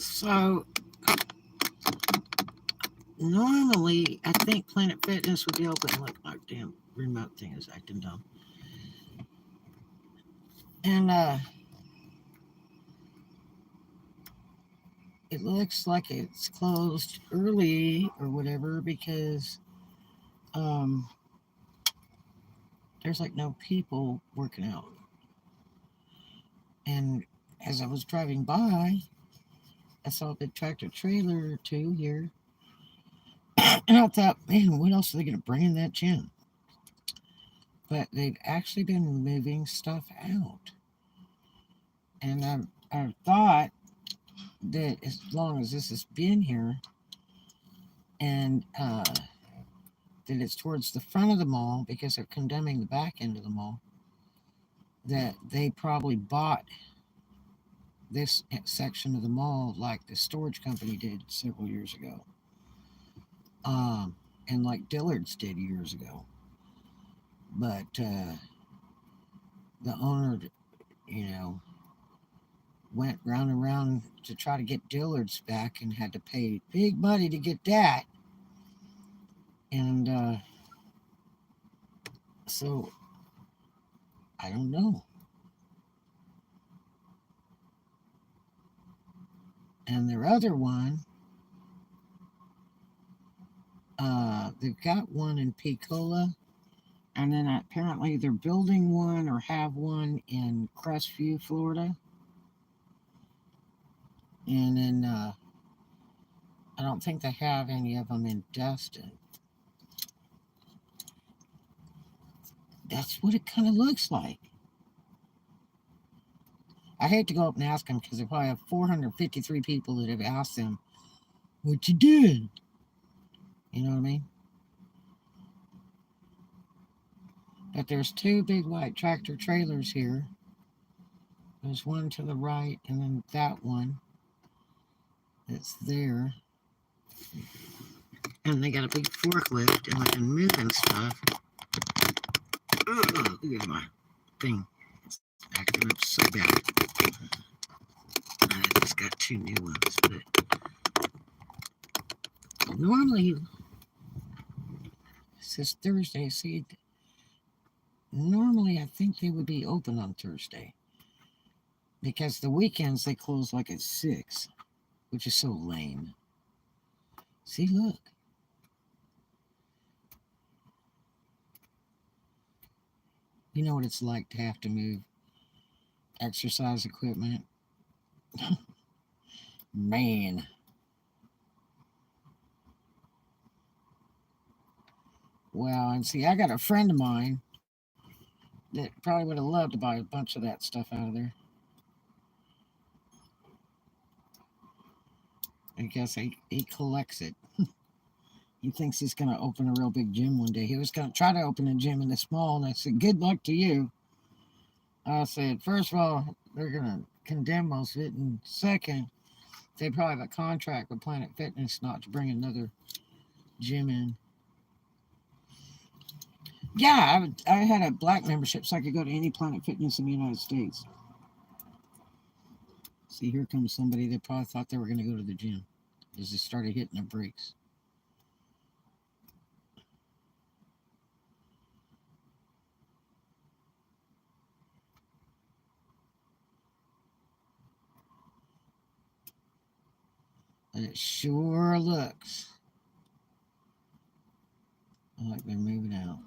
So normally, I think Planet Fitness would be open. Look, my damn remote thing is acting dumb. And it looks like it's closed early or whatever because um, there's like no people working out. And as I was driving by, I saw a big tractor trailer or two here. And I thought, man, what else are they going to bring in that gym? But they've actually been moving stuff out. And I thought that as long as this has been here and that it's towards the front of the mall because they're condemning the back end of the mall, that they probably bought this section of the mall like the storage company did several years ago. And like Dillard's did years ago. But the owner, you know, went round and round to try to get Dillard's back and had to pay big money to get that. And so I don't know. And their other one, they've got one in Picola, and then apparently they're building one or have one in Crestview, Florida. And then I don't think they have any of them in Destin. That's what it kind of looks like. I hate to go up and ask them because they probably have 453 people that have asked them, what you did? You know what I mean? But there's two big white tractor trailers here. There's one to the right, and then that one that's there. And they got a big forklift, and they can move and stuff. Ugh, look at my thing. It's acting up so bad. I just got two new ones, but normally it says Thursday. See, normally I think they would be open on Thursday because the weekends they close like at 6, which is so lame. See, look. You know what it's like to have to move exercise equipment? Man. Well, and see, I got a friend of mine that probably would have loved to buy a bunch of that stuff out of there. I guess he collects it. He thinks he's going to open a real big gym one day. He was going to try to open a gym in this mall, and I said, good luck to you. I said, first of all, they're going to condemn most of it, and second, they probably have a contract with Planet Fitness not to bring another gym in. Yeah, I had a black membership so I could go to any Planet Fitness in the United States. See, here comes somebody that probably thought they were going to go to the gym as they started hitting their brakes. And it sure looks like they're moving out.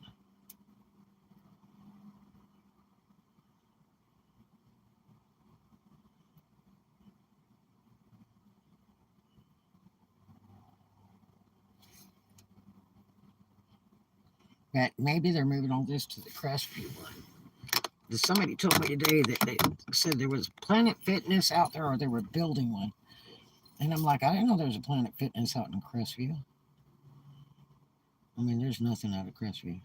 But maybe they're moving all this to the Crestview one. Somebody told me today that they said there was Planet Fitness out there or they were building one. And I'm like, I didn't know there was a Planet Fitness out in Crestview. I mean, there's nothing out of Crestview.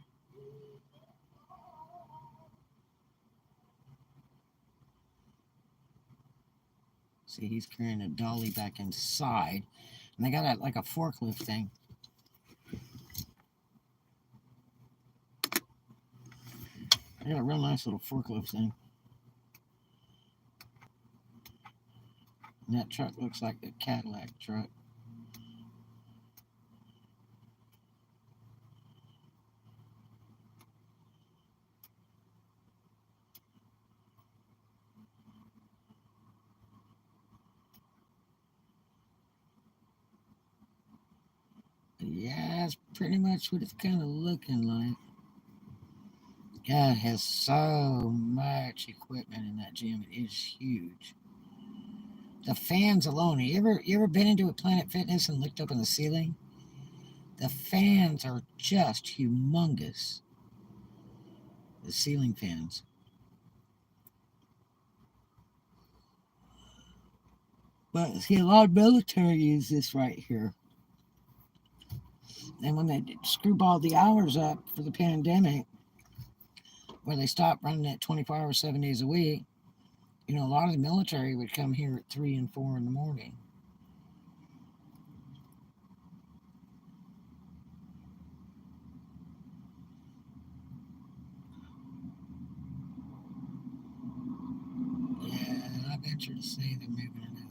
See, he's carrying a dolly back inside. And they got like a forklift thing. They got a real nice little forklift thing. And that truck looks like a Cadillac truck. Yeah, that's pretty much what it's kind of looking like. God, it has so much equipment in that gym. It is huge. The fans alone. You ever been into a Planet Fitness and looked up in the ceiling? The fans are just humongous. The ceiling fans. But see, a lot of military use this right here. And when they screwballed the hours up for the pandemic, where they stopped running at 24 hours, 7 days a week, a lot of the military would come here at 3 and 4 in the morning. Yeah, I venture to say they're moving it out.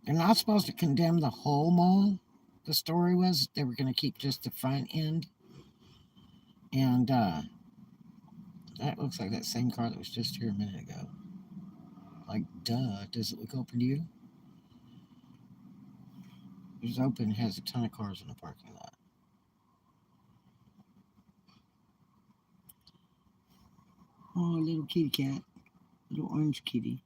They're not supposed to condemn the whole mall. The story was they were going to keep just the front end. And that looks like that same car that was just here a minute ago. Like, duh. Does it look open to you? It's open. It has a ton of cars in the parking lot. Oh, little kitty cat. Little orange kitty.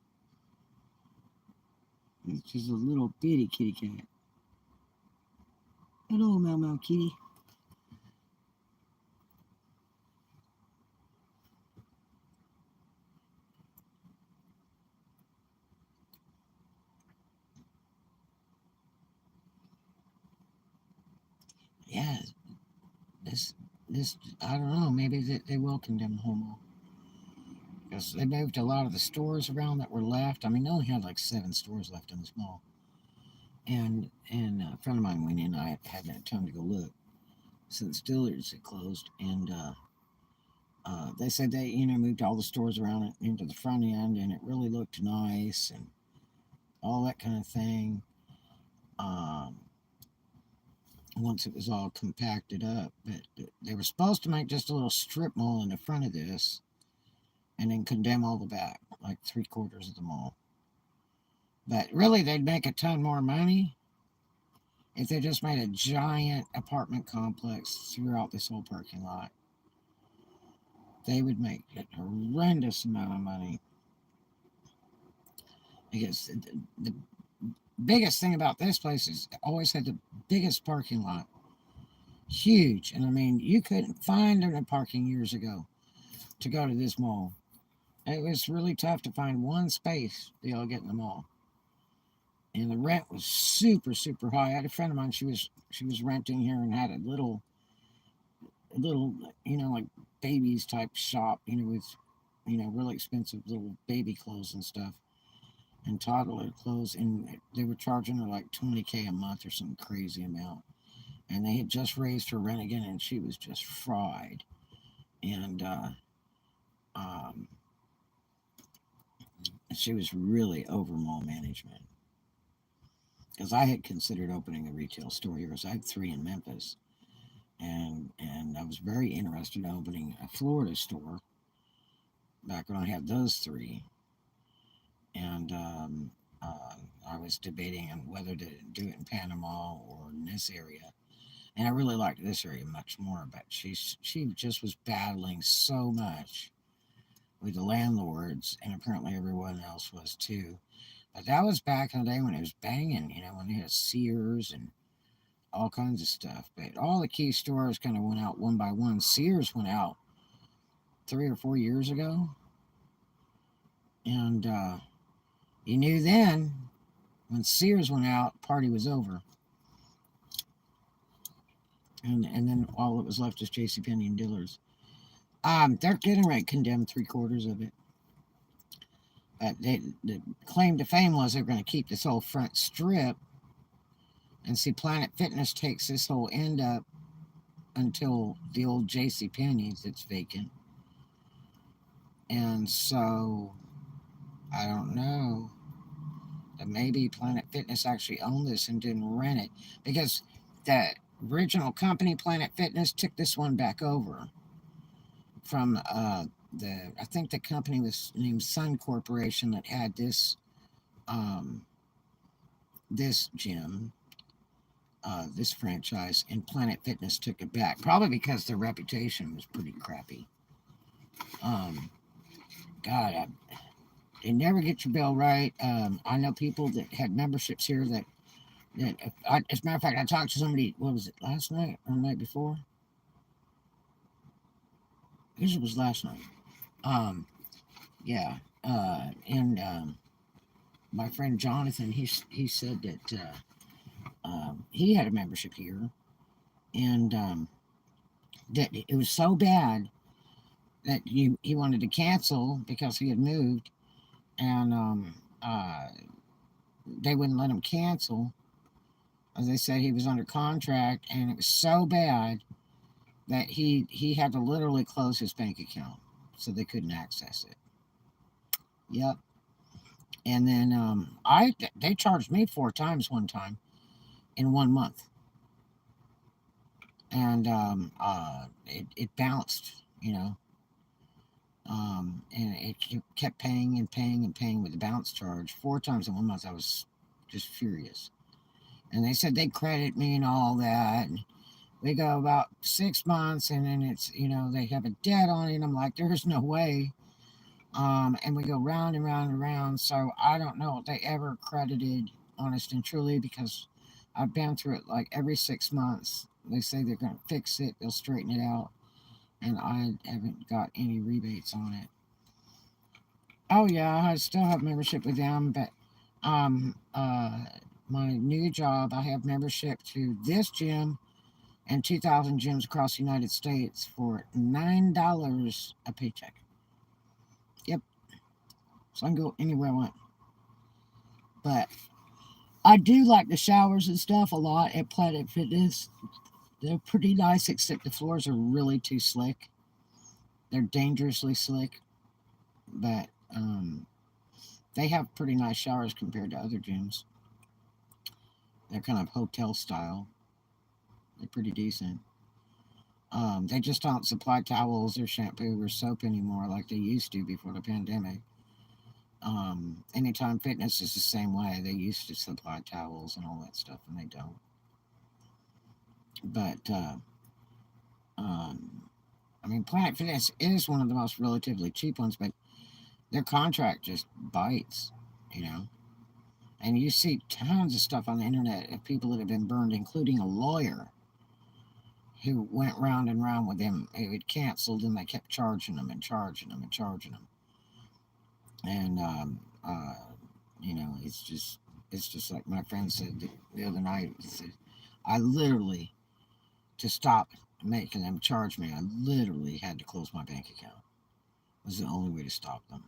It's just a little bitty kitty cat. Hello, Meow Meow Kitty. Yeah, this, I don't know. Maybe they will condemn homo. Because they moved a lot of the stores around that were left. I mean, they only had like 7 stores left in this mall. And a friend of mine went in. I hadn't had time to go look since Dillard's had closed. And they said they, moved all the stores around it into the front end, and it really looked nice and all that kind of thing. Um, Once it was all compacted up, but they were supposed to make just a little strip mall in the front of this, and then condemn all the back, like 3/4 of the mall. But really, they'd make a ton more money if they just made a giant apartment complex throughout this whole parking lot. They would make a horrendous amount of money. Because the biggest thing about this place is it always had the biggest parking lot. Huge. And I mean, you couldn't find a parking years ago to go to this mall. It was really tough to find one space to get in the mall. And the rent was super, super high. I had a friend of mine, she was renting here and had a little, like babies type shop, with, really expensive little baby clothes and stuff and toddler clothes. And they were charging her like 20K a month or some crazy amount. And they had just raised her rent again, and she was just fried. And um, she was really over mall management. Because I had considered opening a retail store here. So I had 3 in Memphis, and I was very interested in opening a Florida store back when I had those 3. And I was debating on whether to do it in Panama or in this area. And I really liked this area much more, but she just was battling so much with the landlords, and apparently everyone else was too. But that was back in the day when it was banging, when they had Sears and all kinds of stuff. But all the key stores kind of went out one by one. Sears went out 3 or 4 years ago, and you knew then when Sears went out, party was over. And then all that was left is JCPenney and Dillard's. They're getting ready to condemn 3/4 of it. But the claim to fame was they're going to keep this whole front strip. And see, Planet Fitness takes this whole end up until the old J.C. Penney's that's vacant. And so, I don't know. But maybe Planet Fitness actually owned this and didn't rent it. Because the original company, Planet Fitness, took this one back over from I think the company was named Sun Corporation that had this this gym, this franchise, and Planet Fitness took it back, probably because their reputation was pretty crappy. God, they never get your bill right. I know people that had memberships here that as a matter of fact, I talked to somebody. What was it, last night or the night before? I guess it was last night. Yeah, and my friend Jonathan, he said that he had a membership here, and that it was so bad that he wanted to cancel because he had moved, and they wouldn't let him cancel. As they said, he was under contract, and it was so bad that he had to literally close his bank account so they couldn't access it. Yep. And then they charged me 4 times one time in 1 month, and it bounced, and it kept paying and paying and paying with the bounce charge 4 times in 1 month. I was just furious, and they said they'd credit me and all that. And we go about 6 months, and then it's they have a debt on it. And I'm like, there's no way. And we go round and round and round. So I don't know if they ever credited Honest and Truly, because I've been through it like every 6 months. They say they're going to fix it, they'll straighten it out, and I haven't got any rebates on it. Oh yeah, I still have membership with them, but my new job, I have membership to this gym and 2,000 gyms across the United States for $9 a paycheck. Yep. So I can go anywhere I want. But I do like the showers and stuff a lot at Planet Fitness. They're pretty nice, except the floors are really too slick. They're dangerously slick. But they have pretty nice showers compared to other gyms. They're kind of hotel style. They're pretty decent. They just don't supply towels or shampoo or soap anymore like they used to before the pandemic. Anytime Fitness is the same way. They used to supply towels and all that stuff, and they don't. But I mean, Planet Fitness is one of the most relatively cheap ones, but their contract just bites, you know. And you see tons of stuff on the internet of people that have been burned, including a lawyer who went round and round with them. It had canceled, and they kept charging them and charging them and charging them. And it's just like my friend said the other night. He said, I literally, to stop making them charge me, I literally had to close my bank account. It was the only way to stop them.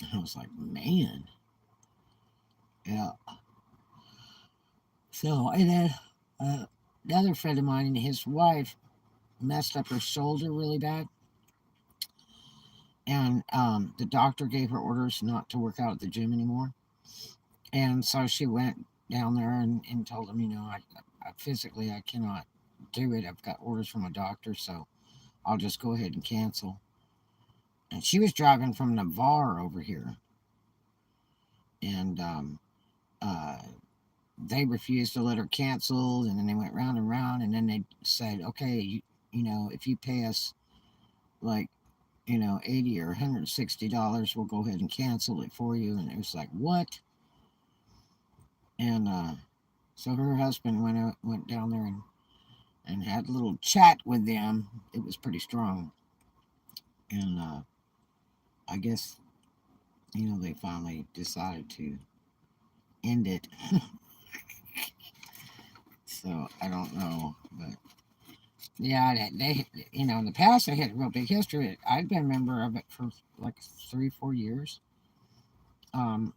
And I was like, man. Yeah. So, and then another friend of mine and his wife messed up her shoulder really bad. And the doctor gave her orders not to work out at the gym anymore. And so she went down there and told him, I physically, I cannot do it. I've got orders from a doctor, so I'll just go ahead and cancel. And she was driving from Navarre over here. And they refused to let her cancel. And then they went round and round. And then they said, okay, if you pay us like, $80 or $160, we'll go ahead and cancel it for you. And it was like, what? And so her husband went down there and had a little chat with them. It was pretty strong. And I guess, they finally decided to end it. So I don't know. But yeah, they in the past, they had a real big history. I'd been a member of it for like 3-4 years.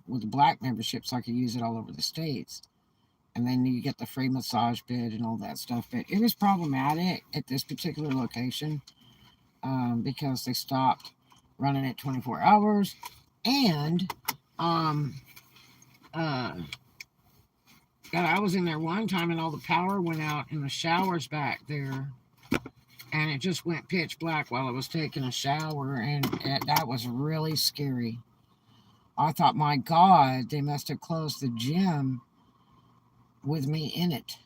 with the black memberships, I could use it all over the states. And then you get the free massage bed and all that stuff. But it was problematic at this particular location because they stopped running it 24 hours. And um, uh, God, I was in there one time and all the power went out in the showers back there. And it just went pitch black while I was taking a shower. And that was really scary. I thought, my God, they must have closed the gym with me in it.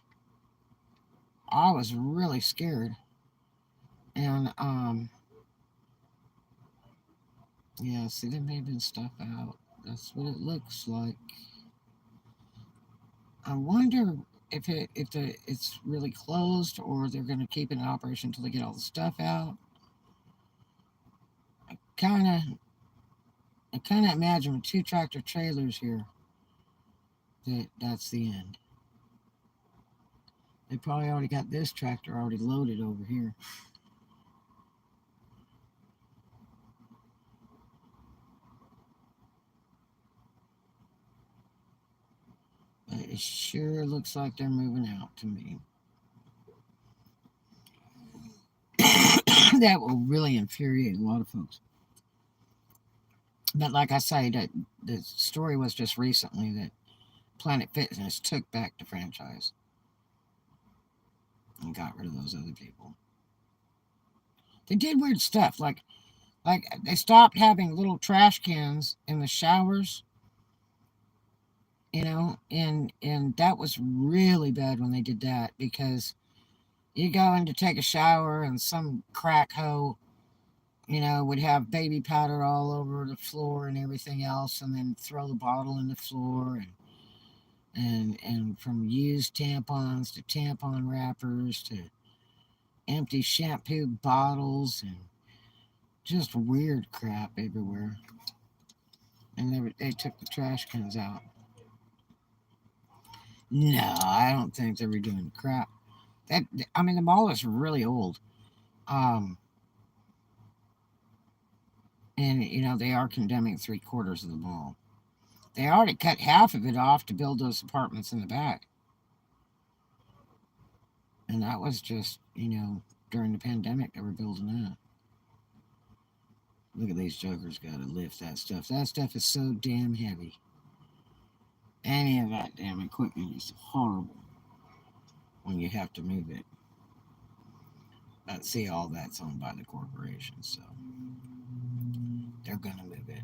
I was really scared. And, yeah, see, they're moving stuff out. That's what it looks like. I wonder if it's really closed or they're going to keep it in operation until they get all the stuff out. Kind of, I kind of imagine with 2 tractor trailers here that's the end. They probably already got this tractor already loaded over here. But it sure looks like they're moving out to me. That will really infuriate a lot of folks. But like I say, that the story was just recently that Planet Fitness took back the franchise and got rid of those other people. They did weird stuff, like they stopped having little trash cans in the showers, and that was really bad when they did that because you go in to take a shower and some crack hoe, would have baby powder all over the floor and everything else, and then throw the bottle in the floor, and from used tampons to tampon wrappers to empty shampoo bottles and just weird crap everywhere. And they took the trash cans out. No, I don't think they were doing crap. The mall is really old. Um, and they are condemning 3/4 of the mall. They already cut half of it off to build those apartments in the back. And that was just, during the pandemic they were building that. Look at these jokers got to lift that stuff. That stuff is so damn heavy. Any of that damn equipment is horrible when you have to move it. But see, all that's owned by the corporation, so they're going to move it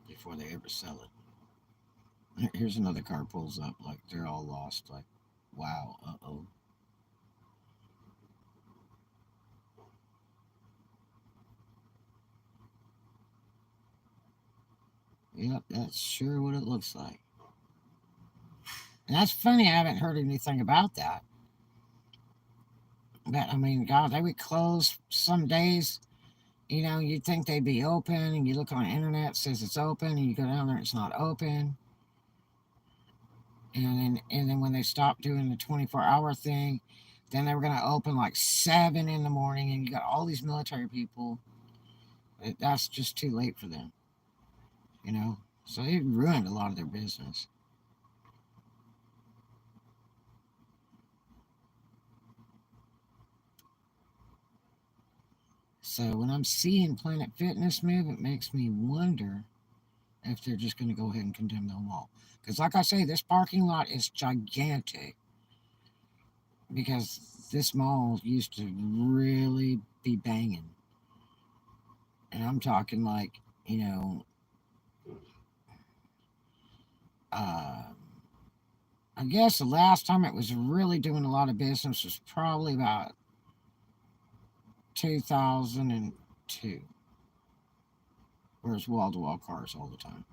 before they ever sell it. Here's another car pulls up like they're all lost. Like, wow, uh-oh. Yep, that's sure what it looks like. And that's funny, I haven't heard anything about that. But, God, they would close some days. You'd think they'd be open, and you look on the internet, it says it's open, and you go down there, it's not open. And then when they stopped doing the 24-hour thing, then they were going to open like 7 in the morning, and you got all these military people. That's just too late for them, So it ruined a lot of their business. So when I'm seeing Planet Fitness move, it makes me wonder if they're just going to go ahead and condemn them all. Because like I say, this parking lot is gigantic. Because this mall used to really be banging. And I'm talking like, I guess the last time it was really doing a lot of business was probably about 2002. Where it's wall-to-wall cars all the time.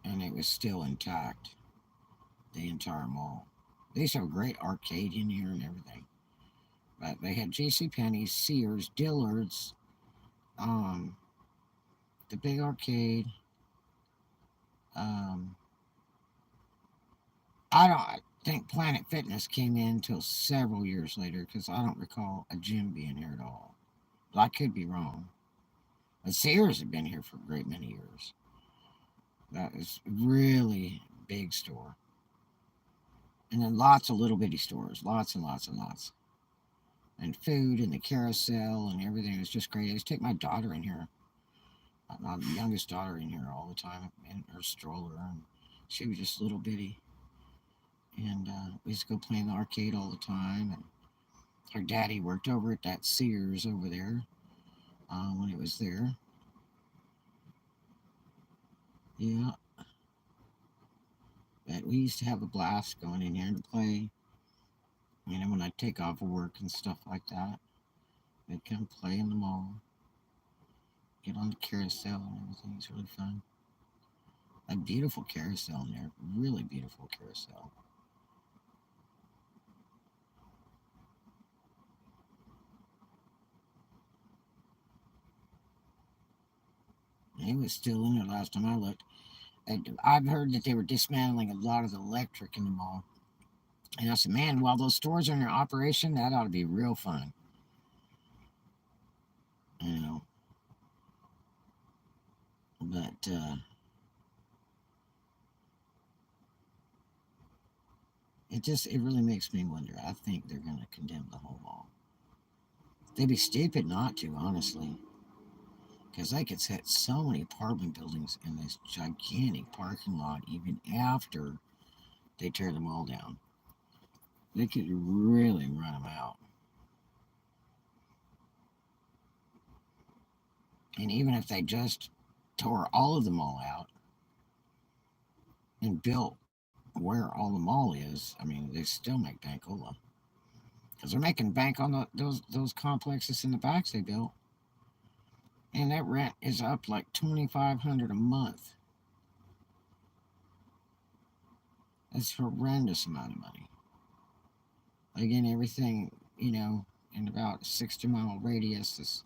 And it was still intact. The entire mall. They used to have a great arcade in here and everything. But they had JCPenney, Sears, Dillard's, the big arcade. I don't think Planet Fitness came in until several years later because I don't recall a gym being here at all. But I could be wrong. But Sears had been here for a great many years. That was really big store. And then lots of little bitty stores, lots and lots and lots. And food and the carousel and everything. It was just great. I used to take my daughter in here, my youngest daughter in here all the time in her stroller. And she was just little bitty. And we used to go play in the arcade all the time. And her daddy worked over at that Sears over there when it was there. Yeah, but we used to have a blast going in here to play. You know, when I take off of work and stuff like that, they'd come play in the mall, get on the carousel and everything. It's really fun. A beautiful carousel in there, really beautiful carousel. It was still in there last time I looked. I've heard that they were dismantling a lot of the electric in the mall. And I said, man, while those stores are in operation, that ought to be real fun. You know, but it really makes me wonder. I think they're going to condemn the whole mall. They'd be stupid not to, honestly, because they could set so many apartment buildings in this gigantic parking lot even after they tear them all down. They could really run them out. And even if they just tore all of the mall out and built where all the mall is, I mean, they still make bankola because they're making bank on those complexes in the backs they built, and that rent is up like $2,500 a month. That's a horrendous amount of money. Again, everything in about a 60-mile radius is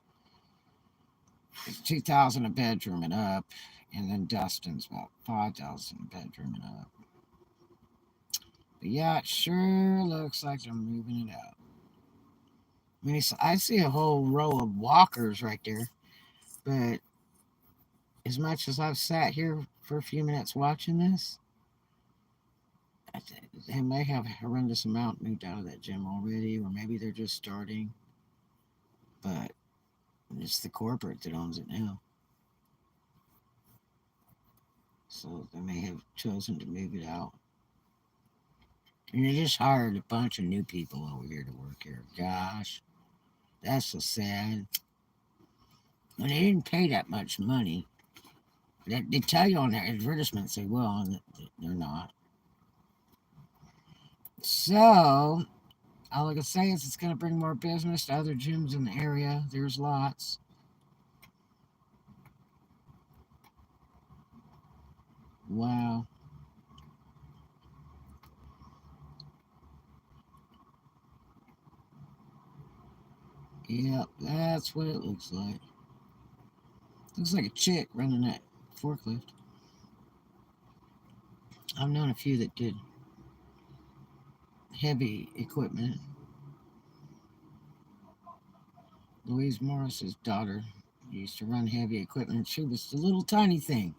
2,000 a bedroom and up, and then Dustin's about 5,000 a bedroom and up. But yeah, it sure looks like they're moving it out. I mean, I see a whole row of walkers right there, but as much as I've sat here for a few minutes watching this, they may have a horrendous amount moved out of that gym already, or maybe they're just starting. But it's the corporate that owns it now. So they may have chosen to move it out. And they just hired a bunch of new people over here to work here. Gosh, that's so sad. When they didn't pay that much money, they tell you on their advertisements they will, and they're not. So, all I can say is it's going to bring more business to other gyms in the area. There's lots. Wow. Yep, that's what it looks like. Looks like a chick running that forklift. I've known a few that did heavy equipment. Louise Morris's daughter used to run heavy equipment. She was the little tiny thing.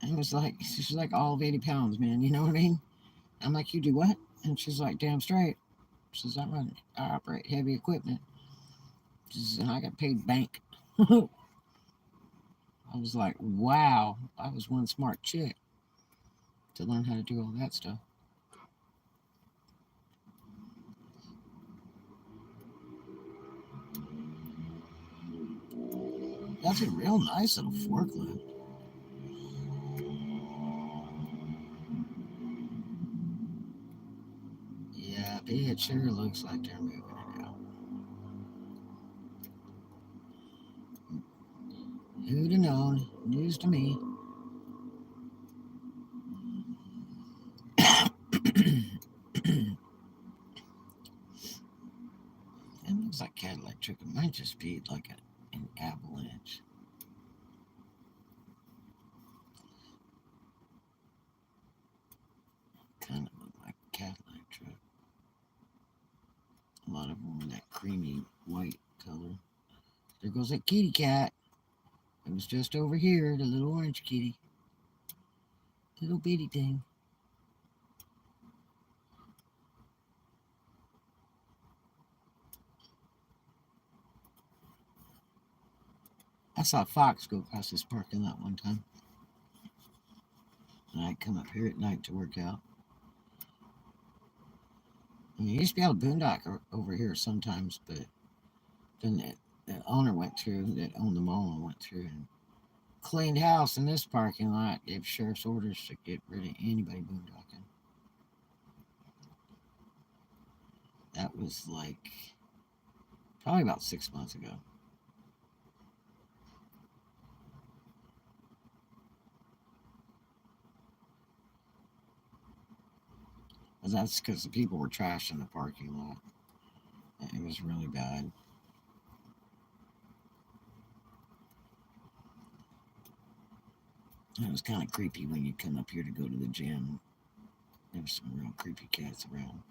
And it was like, she's like all of 80 pounds, man. You know what I mean? I'm like, you do what? And she's like, damn straight. She says, I operate heavy equipment. She says, and I got paid bank. I was like, wow, I was one smart chick to learn how to do all that stuff. That's a real nice little forklift. Yeah, it sure looks like they're moving it out. Who'd have known? News to me. It looks like Cadillac truck. It might just be like an avalanche. Kind of look like a Cadillac truck. A lot of them are that creamy white color. They're goes that kitty cat. It was just over here, the little orange kitty. Little bitty thing. I saw a fox go across this parking lot one time. And I'd come up here at night to work out. I mean, you used to be able to boondock over here sometimes, but then the owner went through, that owned the mall, and went through and cleaned house in this parking lot, gave sheriff's orders to get rid of anybody boondocking. That was like probably about 6 months ago. But that's because the people were trashing the parking lot. It was really bad. It was kind of creepy when you come up here to go to the gym. There were some real creepy cats around.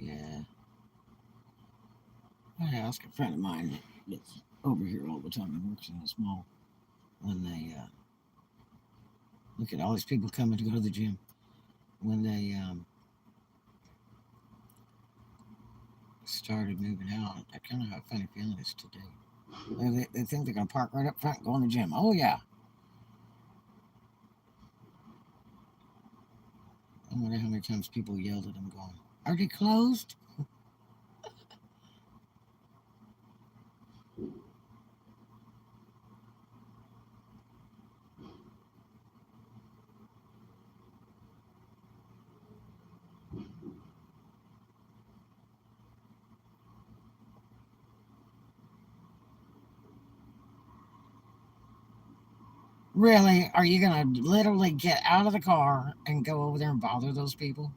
Yeah. I asked a friend of mine that's over here all the time and works in this mall when they look at all these people coming to go to the gym. When they started moving out, I kind of have a funny feeling it's today. They think they're going to park right up front and go in the gym. Oh, yeah. I wonder how many times people yelled at them going, "Are they closed?" Really? Are you going to literally get out of the car and go over there and bother those people?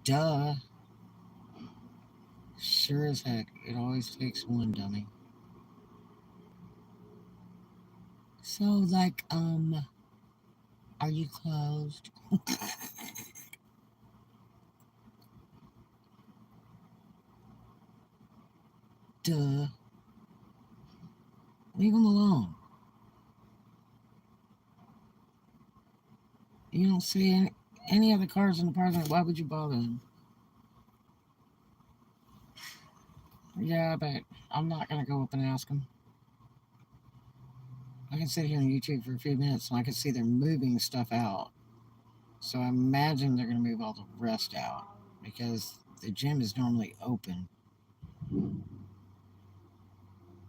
Duh. Sure as heck. It always takes one dummy. So, like, are you closed? Duh. Leave them alone. You don't see any other cars in the parking lot. Why would you bother them? Yeah, but I'm not going to go up and ask them. I can sit here on YouTube for a few minutes and I can see they're moving stuff out. So I imagine they're going to move all the rest out because the gym is normally open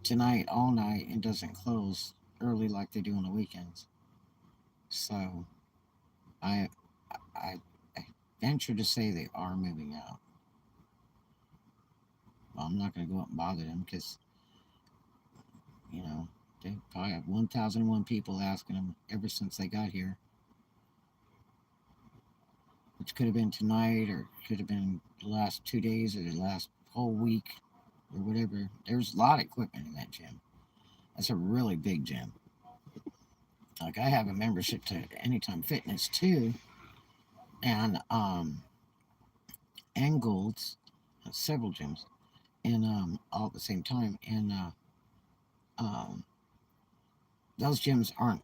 tonight, all night, and doesn't close early like they do on the weekends. So I, I, I venture to say they are moving out. Well, I'm not going to go up and bother them because, you know, they probably have 1,001 people asking them ever since they got here. Which could have been tonight or could have been the last 2 days or the last whole week or whatever. There's a lot of equipment in that gym. That's a really big gym. Like I have a membership to Anytime Fitness too, and Gold's, several gyms, and all at the same time. And um, those gyms aren't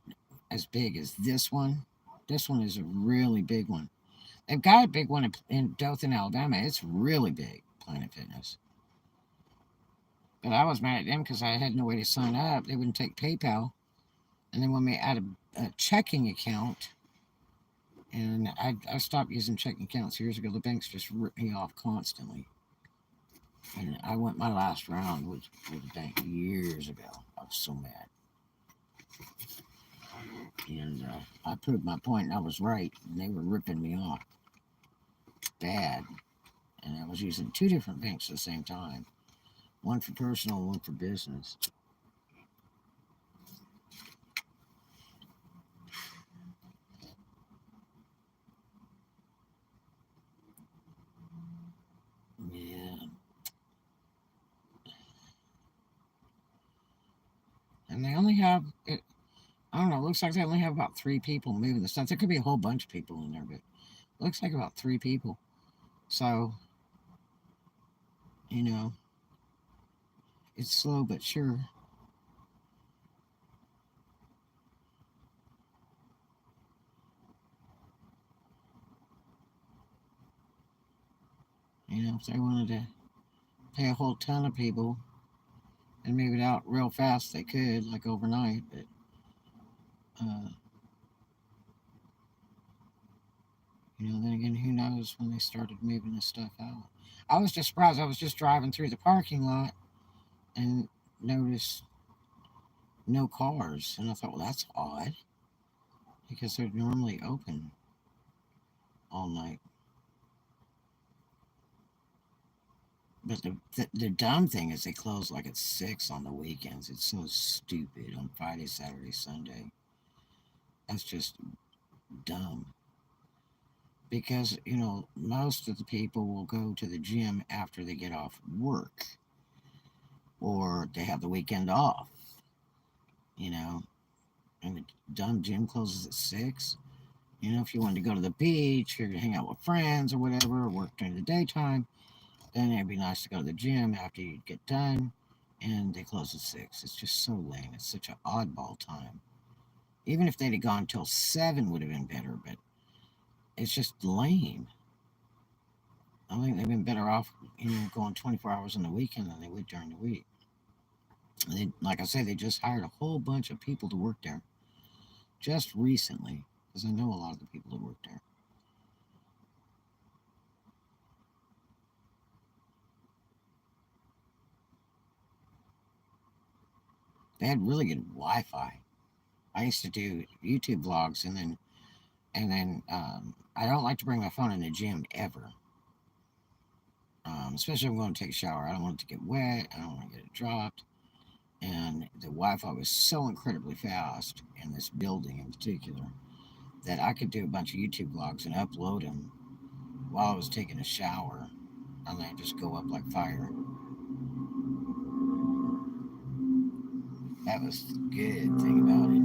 as big as this one. This one is a really big one. They've got a big one in Dothan, Alabama. It's really big, Planet Fitness. But I was mad at them because I had no way to sign up. They wouldn't take PayPal. And they wanted me to add a checking account. And I stopped using checking accounts years ago. The banks just ripped me off constantly. And I went my last round with the bank years ago. I was so mad. And I proved my point and I was right. And they were ripping me off. Bad. And I was using two different banks at the same time. One for personal, one for business. looks like they only have about 3 people moving the stuff. There could be a whole bunch of people in there, but it looks like about 3 people. So, you know, it's slow but sure. You know, if they wanted to pay a whole ton of people and move it out real fast, they could, like overnight. But uh, you know, then again, who knows when they started moving this stuff out. I was just surprised. I was just driving through the parking lot and noticed no cars. And I thought, well, that's odd because they're normally open all night. But the dumb thing is they close like at 6 on the weekends. It's so stupid on Friday, Saturday, Sunday. That's just dumb. Because, you know, most of the people will go to the gym after they get off work or they have the weekend off, you know, and the dumb gym closes at 6. You know, if you wanted to go to the beach or hang out with friends or whatever, or work during the daytime, then it'd be nice to go to the gym after you get done, and they close at 6. It's just so lame. It's such an oddball time. Even if they'd have gone till 7 would have been better, but it's just lame. I think they've been better off, you know, going 24 hours on the weekend than they would during the week. They, like I said, they just hired a whole bunch of people to work there just recently, because I know a lot of the people that work there. They had really good Wi-Fi. I used to do YouTube vlogs, and then I don't like to bring my phone in the gym ever. Especially if I'm going to take a shower. I don't want it to get wet. I don't want to get it dropped. And the Wi-Fi was so incredibly fast in this building in particular that I could do a bunch of YouTube vlogs and upload them while I was taking a shower, and they just go up like fire. That was the good thing about it.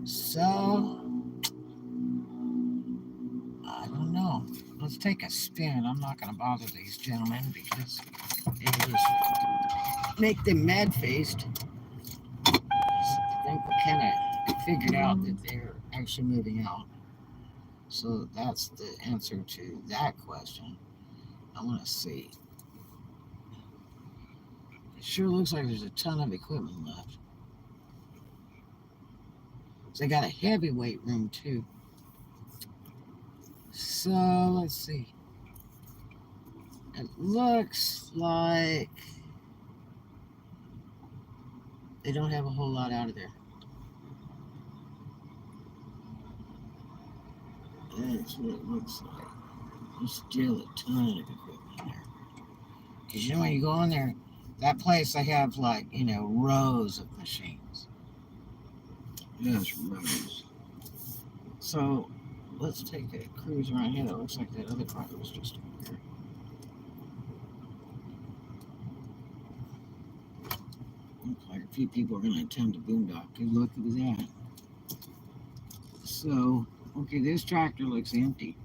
So I don't know. Let's take a spin. I'm not going to bother these gentlemen because it'll just make them mad faced. I think we kind of figured out that they're actually moving out. So that's the answer to that question. I want to see. It sure looks like there's a ton of equipment left. So they got a heavyweight room too. So let's see. It looks like they don't have a whole lot out of there. That's what it looks like. There's still a ton of equipment there. Because you know when you go in there, that place they have like, you know, rows of machines. Yes, rows. So let's take a cruise around here. That looks like that other car was just over here. Looks like a few people are going to attempt to boondock. Good luck with that. So, okay, this tractor looks empty.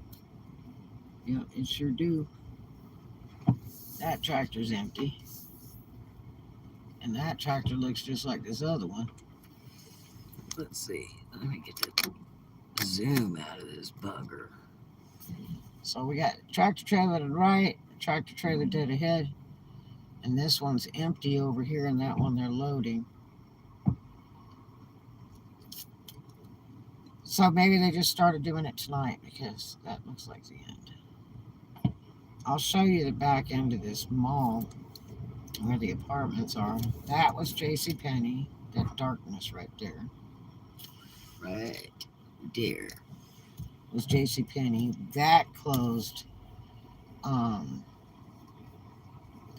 Yeah, it sure do. That tractor's empty. And that tractor looks just like this other one. Let's see. Let me get the zoom out of this bugger. So we got tractor trailer to the right, tractor trailer dead ahead, and this one's empty over here, and that one they're loading. So maybe they just started doing it tonight because that looks like the end. I'll show you the back end of this mall where the apartments are. That was JCPenney, that darkness right there. Right there was JCPenney. That closed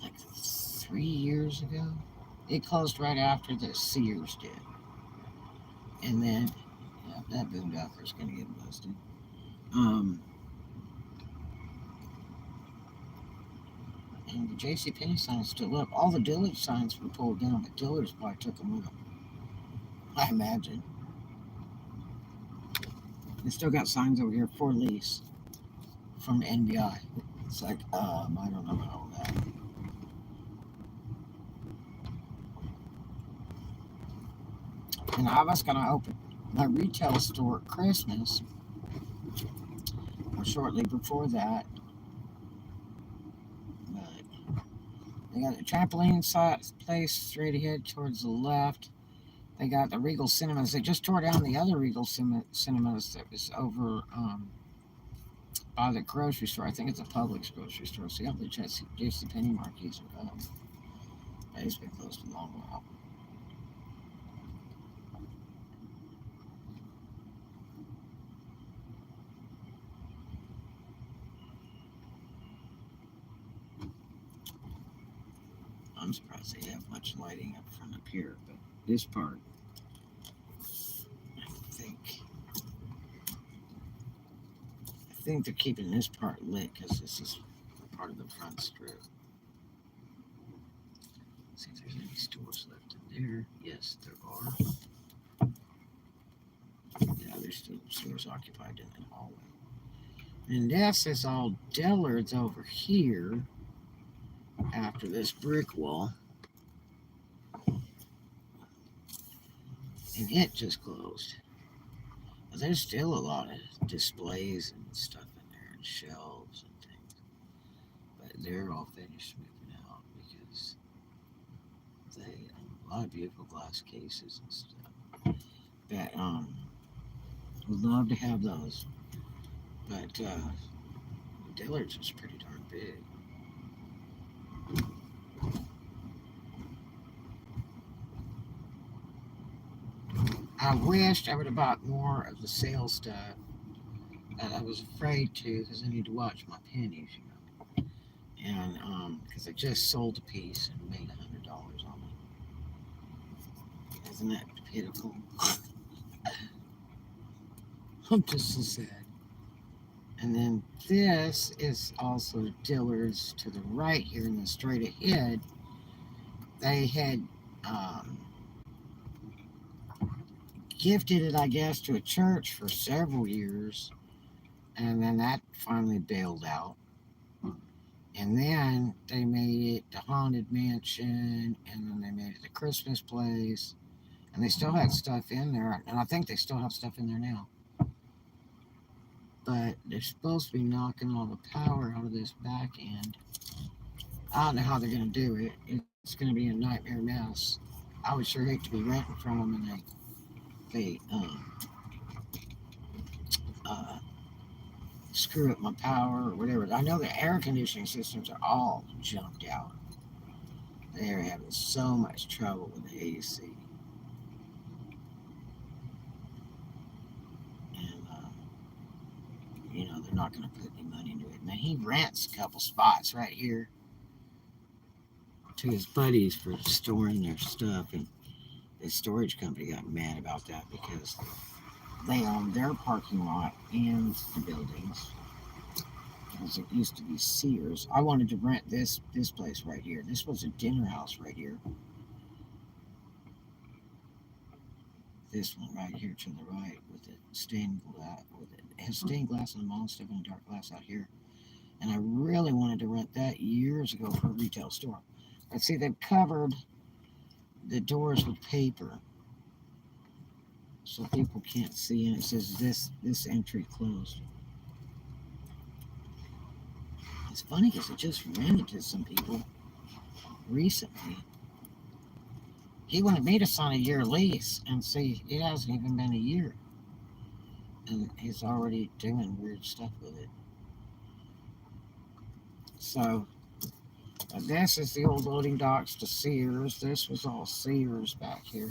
like 3 years ago. It closed right after the Sears did. And then yeah, that boondocker's gonna get busted. And the JCPenney sign's still up. All the Dillard's signs were pulled down, but Dillard's probably took them with them. I imagine. They still got signs over here for lease from NBI. It's like, I don't know about all that. And I was going to open my retail store at Christmas, or shortly before that. But they got a trampoline place straight ahead towards the left. They got the Regal Cinemas. They just tore down the other Regal Cinemas that was over by the grocery store. I think it's a Publix grocery store. See how the JCPenney marquees are up. It's been closed a long while. I'm surprised they have much lighting up front up here, but this part, I think they're keeping this part lit because this is part of the front strip. See if there's any stores left in there. Yes, there are. Yeah, there's still stores occupied in the hallway. And this is all Dillard's over here after this brick wall. And it just closed. But there's still a lot of displays and stuff in there and shelves and things. But they're all finished moving out because they a lot of beautiful glass cases and stuff. That would love to have those. But Dillard's was pretty darn big. I wished I would have bought more of the sale stuff. I was afraid to because I need to watch my pennies, you know. And because I just sold a piece and made $100 on it. Isn't that pitiful? I'm just so sad. And then this is also Dillard's to the right here in the straight ahead. They had gifted it, I guess, to a church for several years. And then that finally bailed out. And then they made it the Haunted Mansion. And then they made it the Christmas place. And they still had stuff in there. And I think they still have stuff in there now. But they're supposed to be knocking all the power out of this back end. I don't know how they're going to do it. It's going to be a nightmare mess. I would sure hate to be renting from them and they screw up my power or whatever. I know the air conditioning systems are all junked out. They're having so much trouble with the AC. And, you know, they're not going to put any money into it. Now, he rents a couple spots right here to his buddies for storing their stuff. And the storage company got mad about that because they own their parking lot and the buildings. Because it used to be Sears. I wanted to rent this place right here. This was a dinner house right here. This one right here to the right with the stained glass. It has stained glass in the mall and stuff and dark glass out here. And I really wanted to rent that years ago for a retail store. But see, they've covered the doors with paper so people can't see, and it says this entry closed. It's funny because it just rented to some people recently. He wanted me to sign a year lease, and see, it hasn't even been a year, and he's already doing weird stuff with it. So this is the old loading docks to Sears. This was all Sears back here.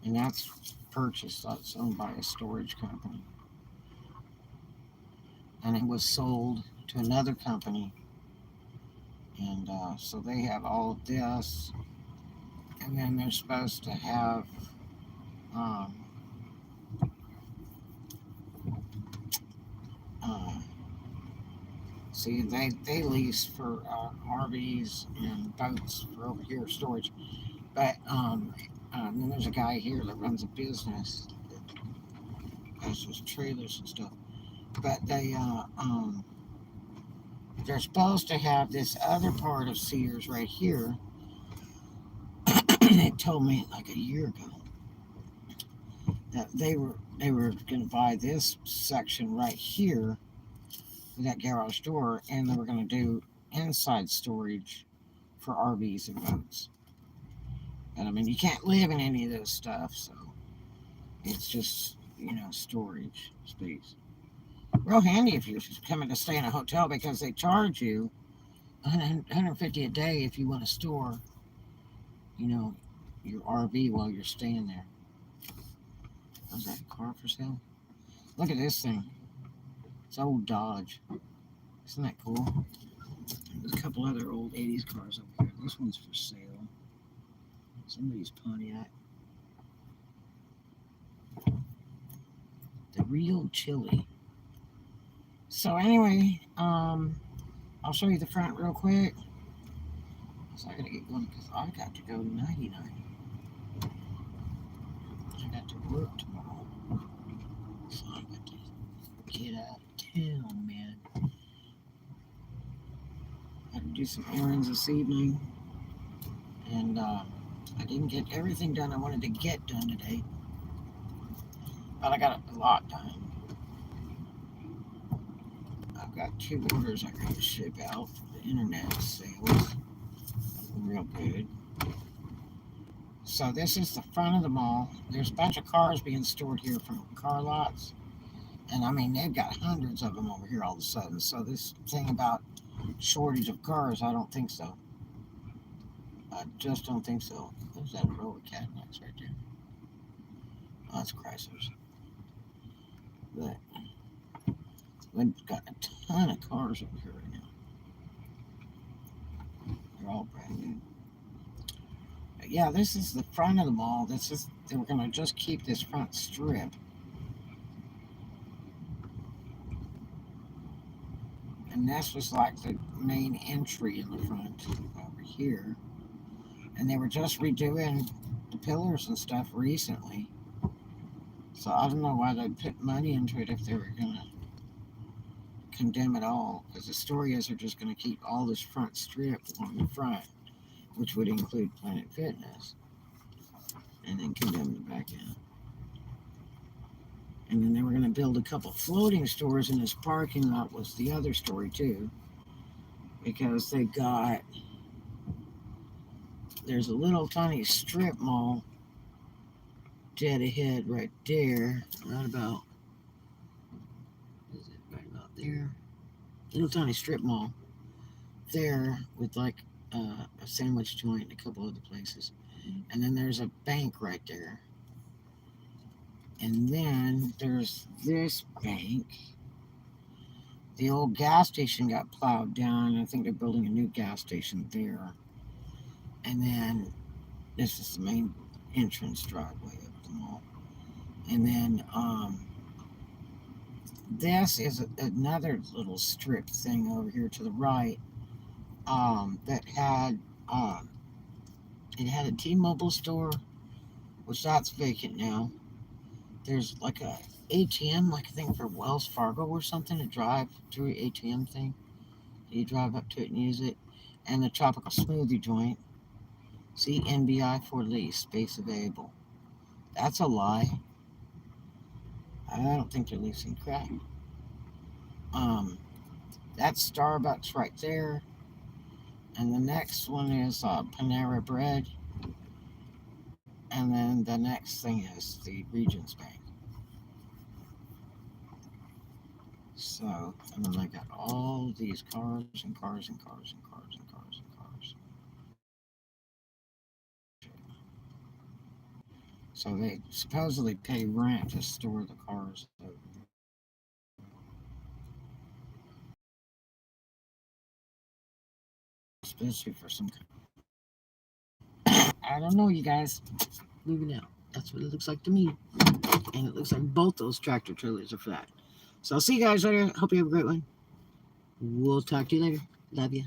And that's purchased. That's owned by a storage company. And it was sold to another company. And so they have all of this. And then they're supposed to have See, they lease for RVs and boats for over here storage. But then there's a guy here that runs a business that has those trailers and stuff. But they're supposed to have this other part of Sears right here. They told me like a year ago that they were going to buy this section right here with that garage door, and they were going to do inside storage for RVs and boats. And I mean, you can't live in any of this stuff, so it's just storage space. Real handy if you're coming to stay in a hotel because they charge you $150 a day if you want to store, you know, your RV while you're staying there. Was that a car for sale? Look at this thing. It's old Dodge. Isn't that cool? There's a couple other old 80s cars over here. This one's for sale. Somebody's Pontiac. The real chili. So anyway, I'll show you the front real quick. So I gotta get going because I got to go 99. I got to work tomorrow. So I got to get out of town, man. I had to do some errands this evening. And I didn't get everything done I wanted to get done today. But I got a lot done. I've got 2 orders I got to ship out for the internet sales. Real good. So this is the front of the mall. There's a bunch of cars being stored here from car lots. And I mean, they've got hundreds of them over here all of a sudden. So this thing about shortage of cars, I don't think so. I just don't think so. There's that row of Cadillacs right there. Oh, that's Chryslers. But we've got a ton of cars over here right now. They're all brand new. But yeah, this is the front of the mall. We're gonna just keep this front strip. And this was like the main entry in the front over here. And they were just redoing the pillars and stuff recently. So I don't know why they'd put money into it if they were gonna condemn it all. Because the story is they're just gonna keep all this front strip on the front, which would include Planet Fitness, and then condemn the back end. And then they were going to build a couple floating stores in this parking lot was the other story too. Because there's a little tiny strip mall dead ahead right there. Right about, is it right about there? Little tiny strip mall there with like a sandwich joint and a couple other places. And then there's a bank right there. And then there's this bank. The old gas station got plowed down. I think they're building a new gas station there. And then this is the main entrance driveway of the mall. And then this is another little strip thing over here to the right that had it had a T-Mobile store, which that's vacant now. There's like a ATM, like a thing for Wells Fargo or something, to drive through ATM thing. You drive up to it and use it. And the tropical smoothie joint. See, NBI for lease, space available. That's a lie. I don't think they're leasing crap. That's Starbucks right there. And the next one is Panera Bread. And then the next thing is the Regions Bank. So, and then I got all these cars and cars and cars and cars and cars and cars. So they supposedly pay rent to store the cars over there. Especially for some I don't know, you guys. Moving out. That's what it looks like to me. And it looks like both those tractor trailers are flat. So I'll see you guys later. Hope you have a great one. We'll talk to you later. Love you.